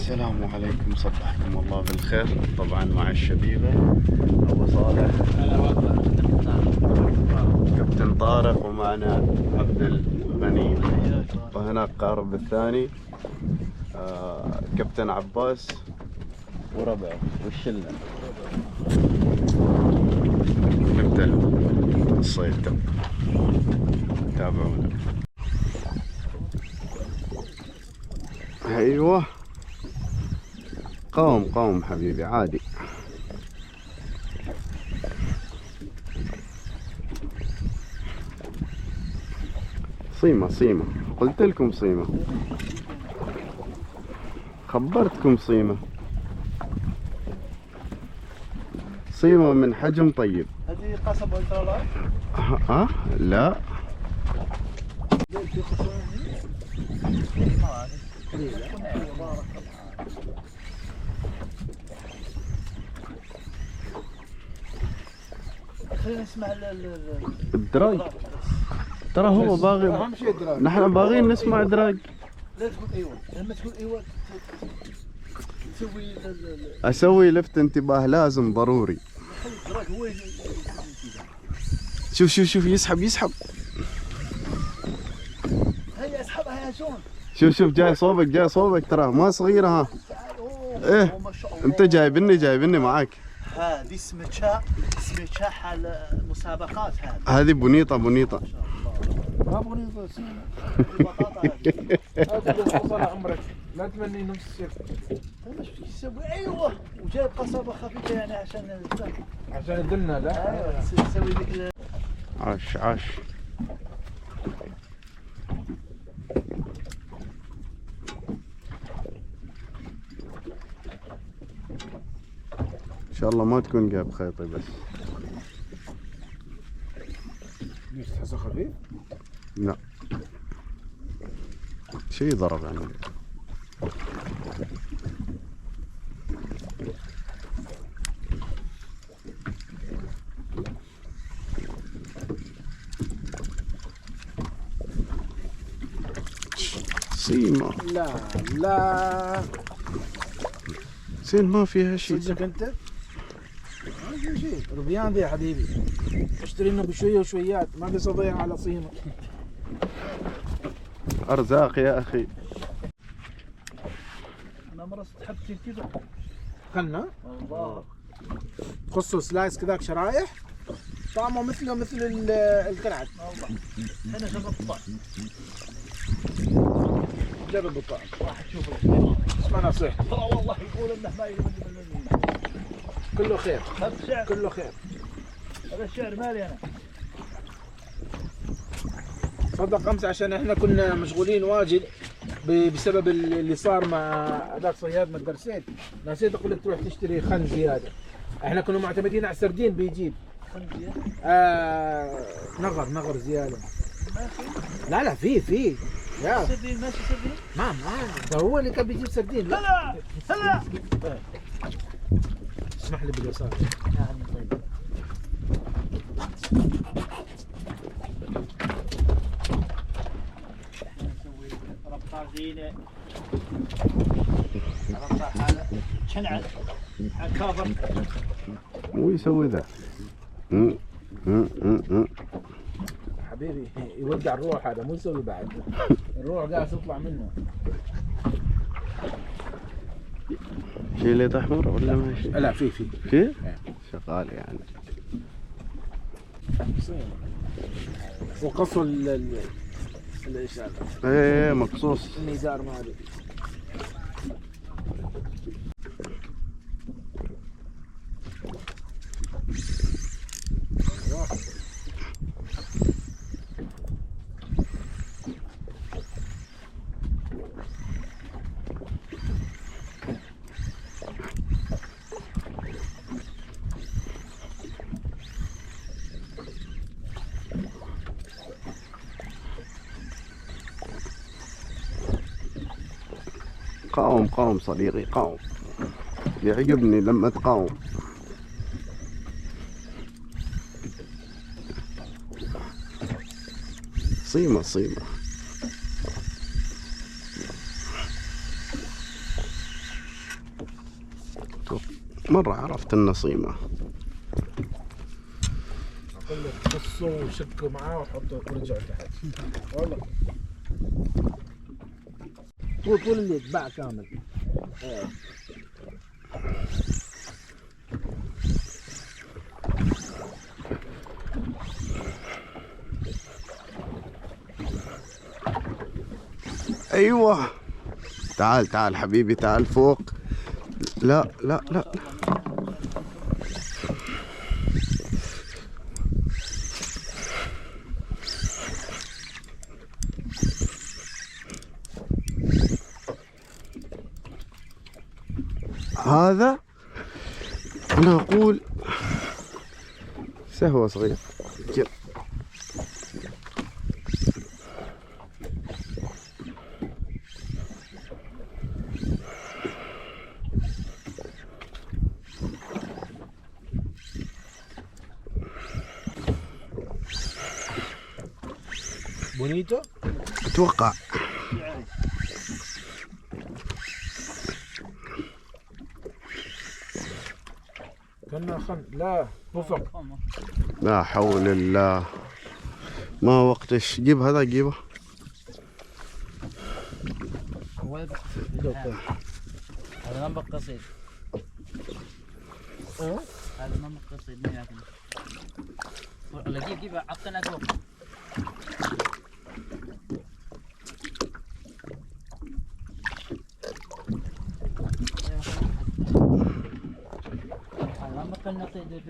السلام عليكم، صبحكم الله بالخير. طبعا مع الشبيبة أبو صالح، كابتن طارق، ومعنا عبد الغني، وهناك قارب الثاني كابتن عباس وربعه والشلة. نبدأ الصيد، تابعونا. ايوه قوم حبيبي، عادي. صيمة، قلت لكم صيمة، خبرتكم صيمة من حجم طيب. هذه قصب الترا لا خلينا نسمع الدراج. ترى هو باغي، اهم شيء الدراج. نحن باغيين نسمع دراج. لا تقول ايوه، لما تقول ايوه تسوي اسوي لفت انتباه، لازم ضروري. الدراج هو شوف يسحب. هيا اسحبها يا جون. شوف جاي صوبك ترى ما صغيرة. ها ايه انت جايبني معاك. هذه اسمها حال المسابقات. هذه بنيطة. ما بغني البطاطا هذه طول عمرك لا تمني نفس الشيء. مش تسوي ايوه، وجايب قصبة خفيفة يعني عشان الدنة. لا ايوه تسوي لك عاش. ان شاء الله ما تكون جايب خيطي بس. ليش تحسه خفيف؟ لا شيء ضرب يعني. صيمة. لا زين ما فيها شيء. صدقك انت؟ ما في شيء، ربيان ذي يا حبيبي، اشتري لنا بشويه وشويات، ما قص اضيع على صيمه. ارزاق يا اخي. انا مره تحب كذا خلنا الله تخصه سلايس كذاك شرايح طعمه مثل الكرعد. والله انا شغل الطعم. جرب الطعم واحد شوف اسمع نصيحة. والله يقول انه ما يجي كله خير. هذا الشعر كله خير. هذا الشعر مالي انا. صدق امس عشان احنا كنا مشغولين واجد بسبب اللي صار مع هذاك صيادنا الدرسين. نسيت اقول لك تروح تشتري خن زياده. احنا كنا معتمدين على السردين بيجيب خن زياده. نغر زياده. لا في يا سردين ماشي سردين. ما ده هو اللي كان بيجيب سردين. هلا اسمح لي باليسار يا عمي. طيب ربطة زينة، ربطة حالة شنعة كافر. مو يسوي ذا. حبيبي يودع الروح، هذا مو يسوي بعد. الروح قاعد تطلع منه. شيء ليت احمر ولا ما شيء؟ لا في شغال يعني. وقصوا ايش هذا؟ ايه مقصوص. الميزار ما ادري. قاوم صديقي، قاوم. يعجبني لما تقاوم. صيمة مرة عرفت النصيمة. اقول لك قصه وشكه معاه وحطه ورجع تحت. والله طول اللي يتباع كامل. ايوه تعال تعال حبيبي تعال فوق. لا لا لا هذا انا اقول سهوة صغير. بونيتو اتوقع. كنا لا وفق. لا حول الله ما وقتش. جيب هذا جيبه. هذا ما قصيد. هذا ما قصيد مين ياكل؟ والله جيب عطنا فوق. هذا ما كنا نصيد في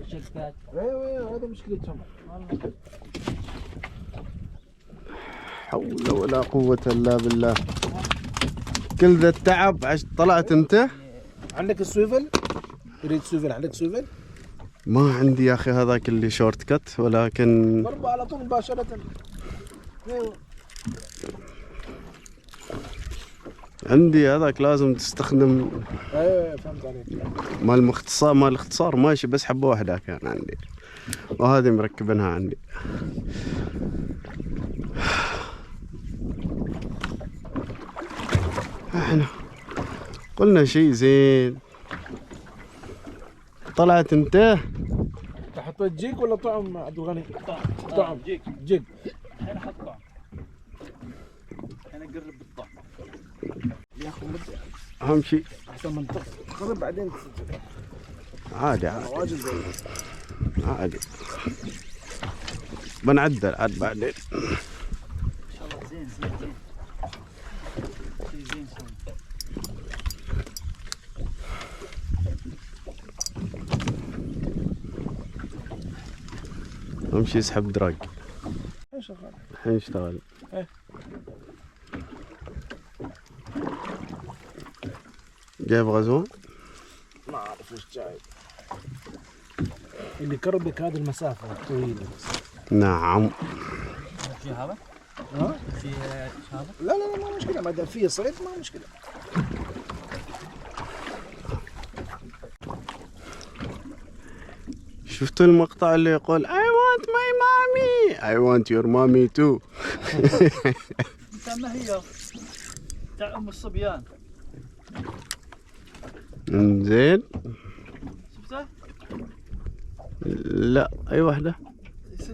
الشركات. ايوه هذا مشكلتهم والله. حول ولا قوة الا بالله. كل ذا التعب طلعت انت. عندك السويفل؟ تريد سويفل؟ عندك سويفل؟ ما عندي يا اخي هذاك اللي شورت كت ولكن ضربه على طول مباشرة. ايوه عندي هذاك لازم تستخدم ايوه فهمت عليك. مال الاختصار ماشي بس حبة واحدة كان عندي وهذه مركبينها عندي. احنا قلنا شيء زين. طلعت انت. حطيت جيك ولا طعم عبد الغني؟ طعم جيك. الحين احط طعم. الحين اقرب بالطعم. يا اخي اهم شيء احسن من تخرب بعدين عادي عادي واجد زي عادي بنعدل عاد بعدين. ان شاء الله زين شيء زين سوي. اهم شيء يسحب دراج. شغال الحين اشتغل. ايه جايب غزوان؟ ما اعرف وش جايب. اللي يقرب لك هذه المسافة الطويلة. نعم. في هذا؟ ها؟ في هذا؟ لا ما مشكلة ما دام فيه صيد ما مشكلة. شفتوا المقطع اللي يقول I want my mommy I want your mommy too. ما هي تاع ام الصبيان. زين. شفته؟ لا اي واحدة.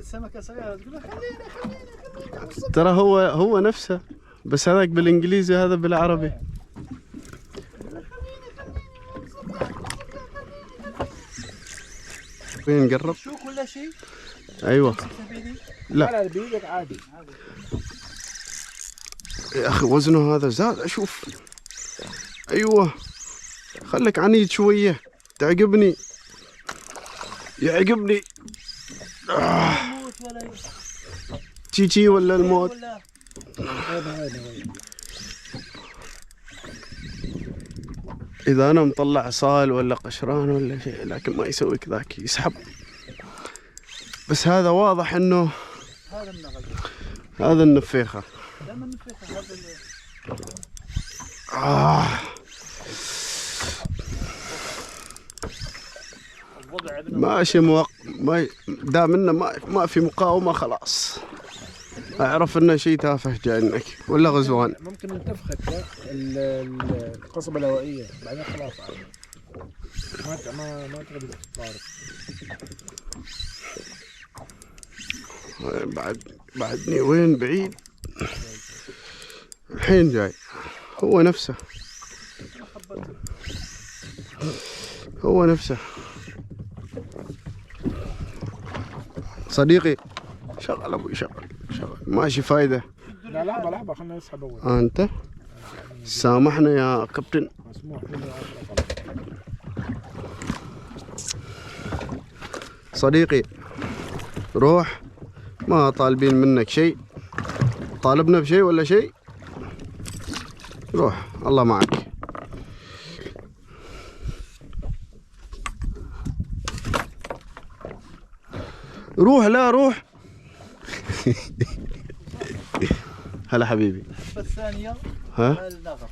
سمكة صغيرة تقول له خلينا ترى هو نفسه بس هذاك بالانجليزي هذا بالعربي. وين نقرب؟ شو كل شيء؟ ايوه. لا بيدك عادي. يا اخي وزنه هذا زاد اشوف. ايوه خليك عنيد شويه تعجبني يعجبني. تشي ولا الموت. اذا انا مطلع صال ولا قشران ولا شيء لكن ما يسوي كذاك يسحب. بس هذا واضح انه هذا النفيخه. ماشي ما دام انه ما في مقاومه خلاص اعرف انه شيء تافه جاينك ولا غزوان. ممكن ننتفخك القصبة الهوائية بعدين خلاص عادي. ما تغلب طارق. بعدني وين بعيد الحين جاي. هو نفسه هو نفسه صديقي. شغل ابوي شغل ماشي فايدة. لا لحظة خلنا نسحب اول. انت سامحنا يا كابتن. مسموح لنا. صديقي روح، ما طالبين منك شيء. طالبنا بشيء ولا شيء؟ روح الله معك. روح لا روح. هلا حبيبي. الثانية ها النغر.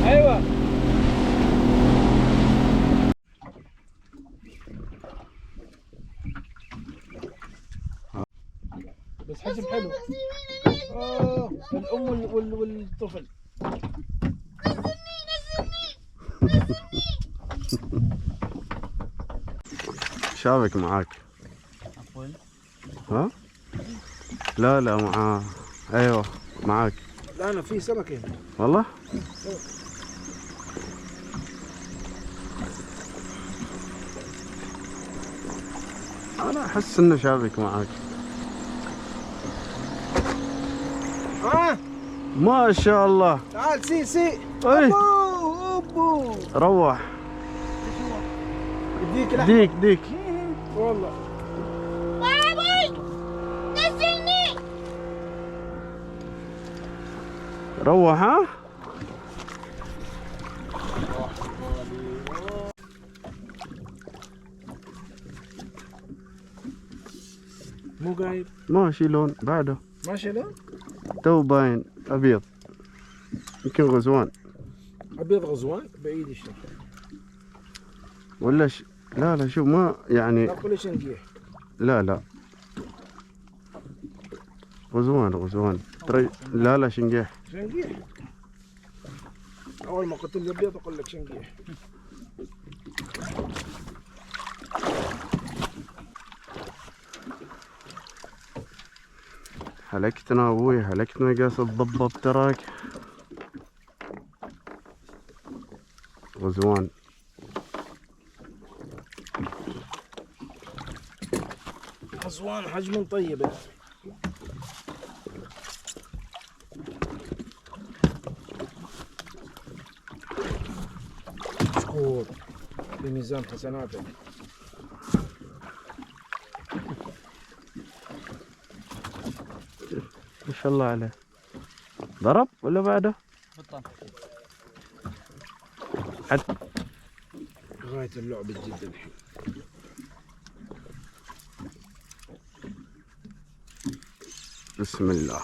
ايوه بس حجم حلو. الام والطفل. شابك معاك. عفوا. ها لا معاه. ايوه معاك. لا انا في سمك هنا والله. انا احس انه شابك معاك. ما شاء الله. تعال سي اي ابو روح. يديك لحم. ديك والله. بابي نزلني. روح. ها مو قايد. ماشي لون بعده. ماشي لا تو باين ابيض، يمكن غزوان ابيض غزوان بعيد الشيء. ولا لا شوف ما يعني. لا كل شيء نجيح. لا غزوان ترى. لا شنقيح. شنقيح. اول ما قلت لي ابيض اقول لك شنقيح. هلكتنا ابوي هلكتنا. قاس الضبة تراك. غزوان. غزوان حجم طيب. مشكور بميزان حسناتك. ما شاء الله عليه. ضرب ولا بعده؟ بطل. غاية اللعب جدا الحين. بسم الله.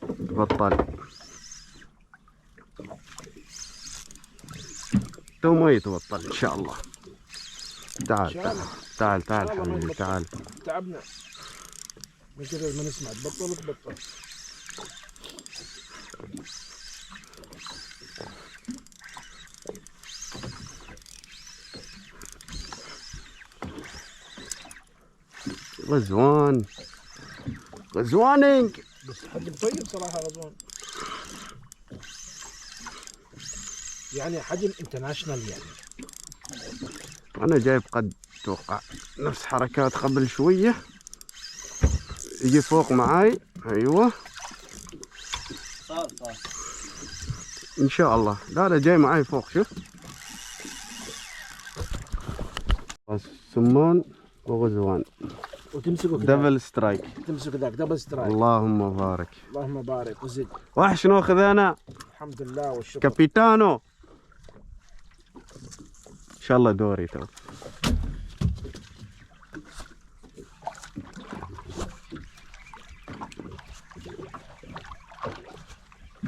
بطل. تو ما يتبطل ان شاء الله. تعال حبيبي تعال. تعبنا من كذا ما نسمع تبطل. غزوانينج. بس حجم طيب صراحة غزوان. يعني حجم انترناشونال يعني. انا جايب قد اتوقع نفس حركات قبل شوية. يجي فوق معاي. ايوه صار ان شاء الله. لا جاي معاي فوق. شوف سمان وغزوان. وتمسكه دبل سترايك. تمسك ذاك دبل سترايك. اللهم بارك. اللهم بارك وزد. وحش ناخذ انا. الحمد لله والشكر. كابيتانو. ان شاء الله دوري تو.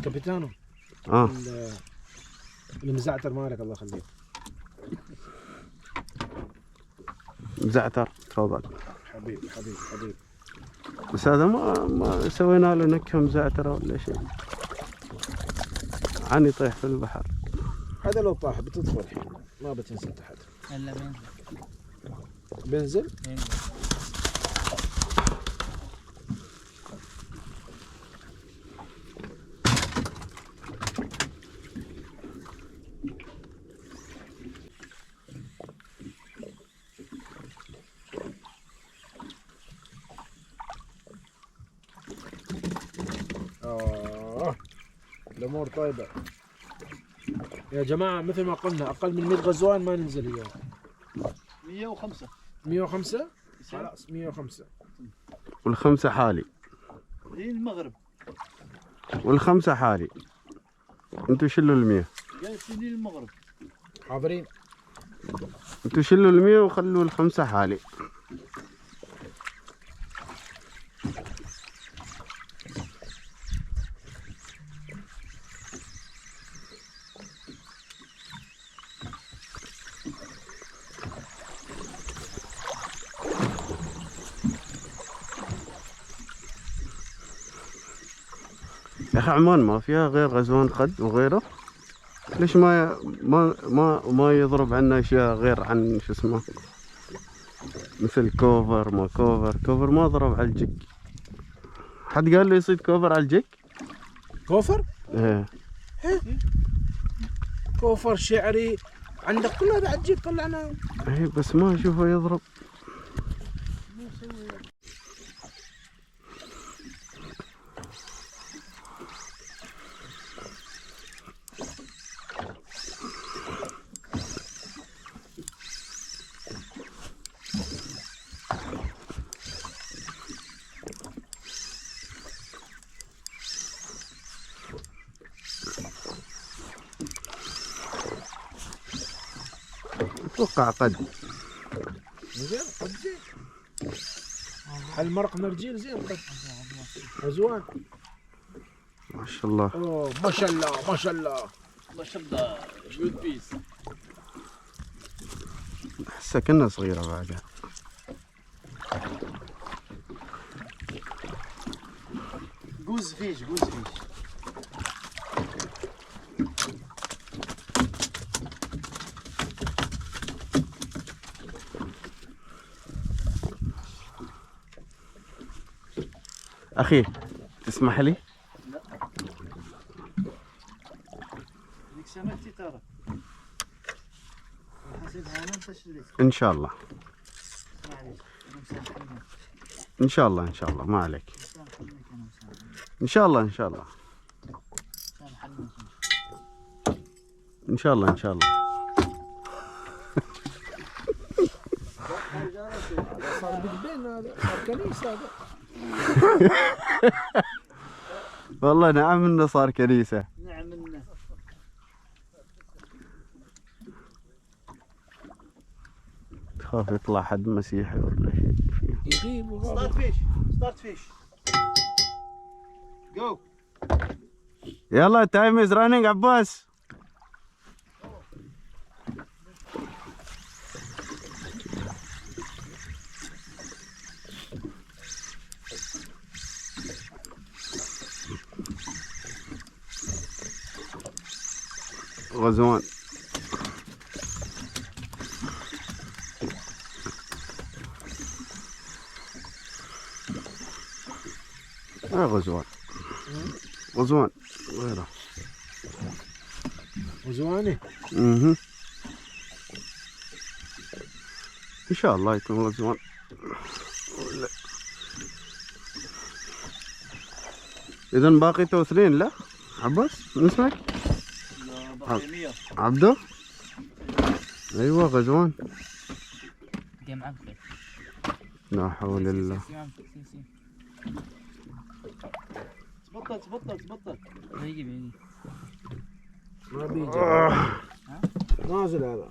كابيتانو اه المزعتر مالك الله يخليك. زعتر تفضل. حبيبي حبيبي حبيبي. بس هذا ما سوينا له نكهة مزعترة ولا شيء، عن يطيح في البحر. هذا لو طاح بتدخل الحين ما بتنزل تحت. هلا بينزل. بنزل. بينزل. الامور طيبه يا جماعه. مثل ما قلنا اقل من 100 غزوان ما ننزل اليوم. 105. 105 خلاص 105. والخمسة حالي. هي المغرب. والخمسة حالي. انتوا شلوا 100. جالسين المغرب. حاضرين. انتوا شلوا 100 وخلوا الخمسة حالي. يا اخي عمان ما فيها غير غزوان قد وغيره، ليش ما يضرب عنا اشياء غير عن شو اسمه، مثل كوفر ما كوفر ما ضرب على الجك. حد قال لي يصيد كوفر على الجك؟ كوفر؟ ايه كوفر شعري عندك كله بعد جيب طلعنا. ايه بس ما اشوفه يضرب. اتوقع قد زين قد زين. المرق مرجيل زين قد. غزوان ما شاء الله. اوه ما شاء الله ما شاء الله ما شاء الله. جود بيس. احسها كنا صغيرة بعدها. جوز فيش جوز فيش. اخي تسمح لي؟ لا. ديك سمكتي ترى. حسيبها انا انت شليت. ان شاء الله معليش انا مسامحني. ان شاء الله ان شاء الله ما عليك. مسامحني انا مسامحني. ان شاء الله ان شاء الله سامحني. ان شاء الله ان شاء الله. صار بين هذا صار كنيسه هذا. والله نعم انه صار كنيسة. نعم منه. تخاف يطلع حد مسيحي ولا شيء فيه. يغيب وغاب. ستارت فيش. ستارت فيش. جو. يلا تايم از رانينج عباس. غزوان غزوان غزوان غيره. غزواني. ان شاء الله يكون غزوان. اذا باقي تو اثنين. لا عباس من اسمك؟ لا باقي 100. عبده. ايوه غزوان. جيم عبد. لا حول الله. تبطل تبطل تبطل. بيجي بيجي. ما بيجي. نازل هذا.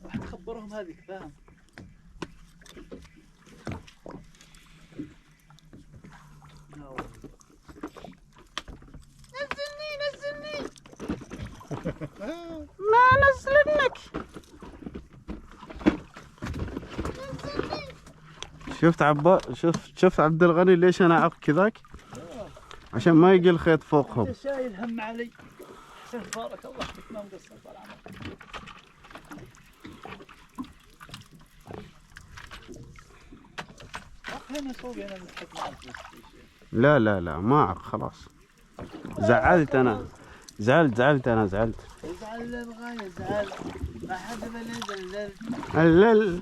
راح تخبرهم مو بهذيك فاهم. نزلني. ما نزلنك. شفت عبد الغني ليش انا اعق كذاك؟ عشان ما يجي الخيط فوقهم. انت شايل هم علي. احسن بارك الله فيك ما مقصر طال عمرك. هنا فوق انا نحط معك. لا ما اعق خلاص. زعلت انا. زعلت زعل للغاية زعل. ما حد بنزل. اللل.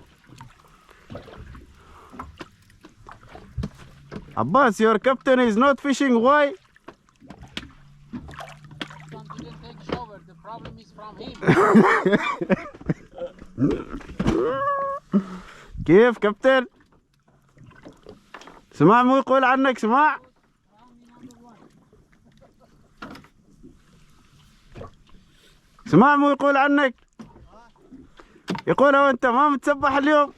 Abbas, your captain is not fishing. Why? Didn't take shower. The problem is from him. كيف كابتن؟ سمع مو يقول عنك سمع. سمع مو يقول عنك. يقول هو انت ما متسبح اليوم.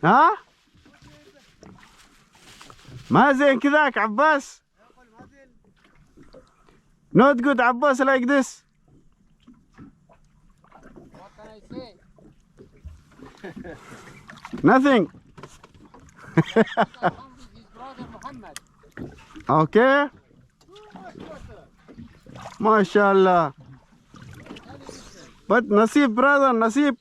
ها؟ ما زين كذاك عباس. Not good عباس like this. What can I say? Nothing. I come with his brother Muhammad. Okay. ما شاء الله. But نصيب brother نصيب.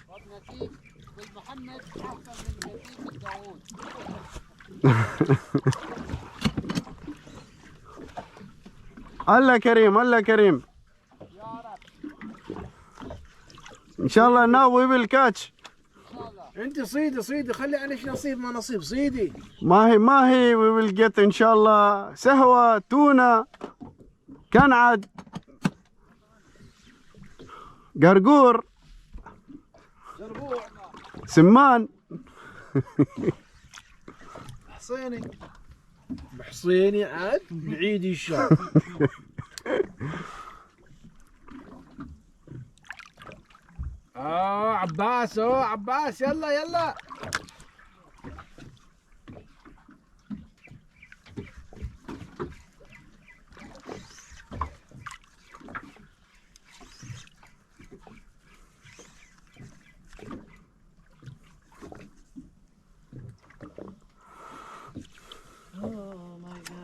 What Nasib with Muhammad أحسن من Nasib with Dawood. الله كريم الله كريم. يا رب. ان شاء الله now we will catch. إن شاء الله. انت صيدي خلي عليك نصيب ما نصيب صيدي. ما هي we will get ان شاء الله سهوة تونة كنعد قرقور زربوع سمان. حصيني عاد بعيد الشام. عباس عباس يلا Oh my God.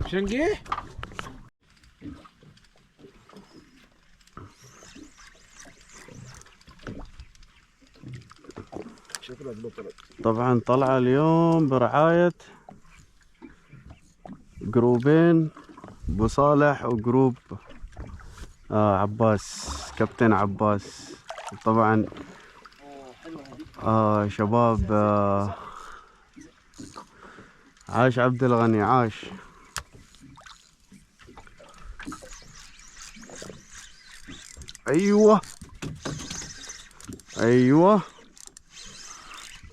شنقيه طبعا طلع اليوم برعاية جروبين ابو صالح وجروب عباس كابتن عباس. طبعا شباب عاش عبد الغني عاش. ايوه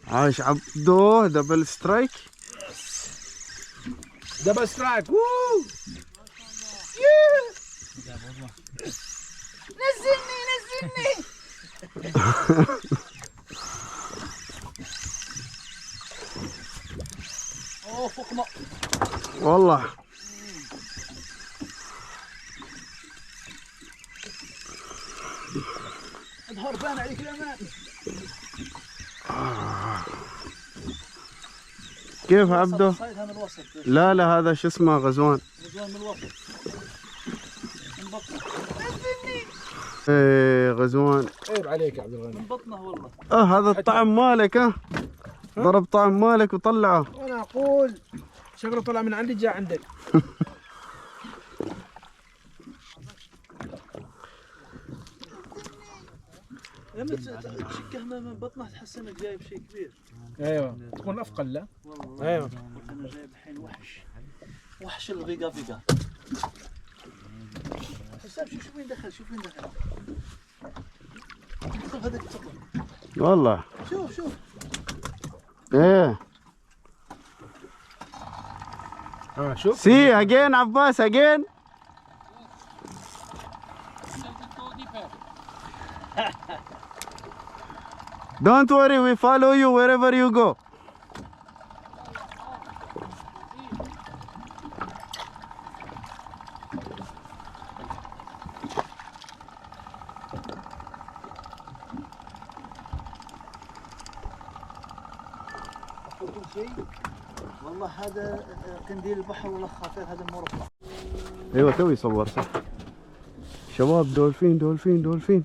عاش عبدو. دبل سترايك. نزلني. اوه فوقنا. والله هربان عليك الامان. كيف عبده؟ صيدها من الوسط. لا هذا شو اسمه غزوان. غزوان من الوسط. من بطنه. ايه غزوان. عيب عليك يا عبد الغني. من بطنه والله. هذا الطعم مالك. ضرب طعم مالك وطلعه. وانا اقول شكله طلع من عندي جاء عندك. لما تشكه من بطنه تحس انك جايب شيء كبير. ايوه تكون افقل لا. والله ايوه انا جايب الحين وحش الفيقا فيقا. حساب شوف وين دخل شوف وين دخل. شوف هذاك الصقر. والله شوف ايه. شوف سي اجين عباس اجين. Don't worry, we follow you wherever you go. كل شيء والله هذا قنديل البحر ولا خاطر هذا مربع. ايوه توي صور صح. شباب دولفين دولفين دولفين.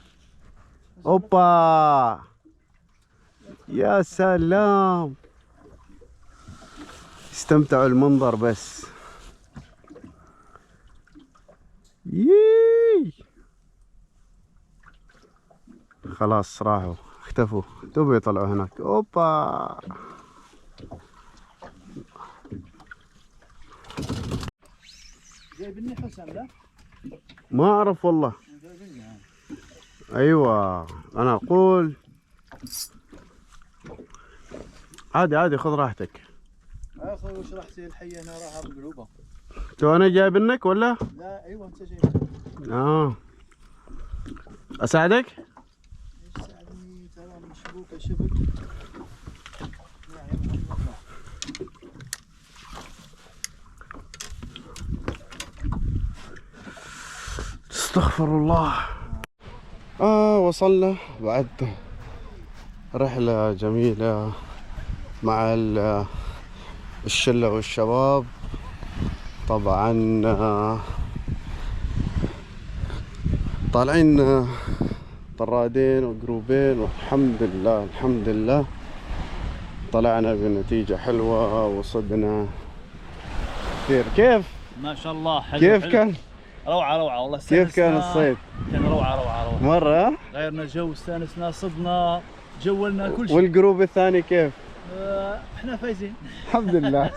اوبا يا سلام. استمتعوا المنظر بس. يي خلاص راحوا اختفوا توبوا يطلعوا هناك. اوبا جايبني حسام لا؟ ما اعرف والله. ايوه انا اقول عادي عادي خذ راحتك. يا اخوي وش راحتي الحيه انا راح بقلوبها. تو انا جايب منك ولا؟ لا ايوه انت جايب. اساعدك؟ يساعدني ترى مشبوكه شبك. استغفر الله. وصلنا بعد رحلة جميلة مع الشلة والشباب. طبعا طالعين طرادين وجروبين والحمد لله الحمد لله طلعنا بنتيجة حلوة وصدنا كثير. كيف؟ ما شاء الله حلو. كيف كان؟ روعه والله. كيف كان الصيد؟ كان روعه مرة؟ غيرنا جو، استانسنا، صدنا، جولنا كل شيء. والجروب الثاني كيف؟ احنا فايزين الحمد لله.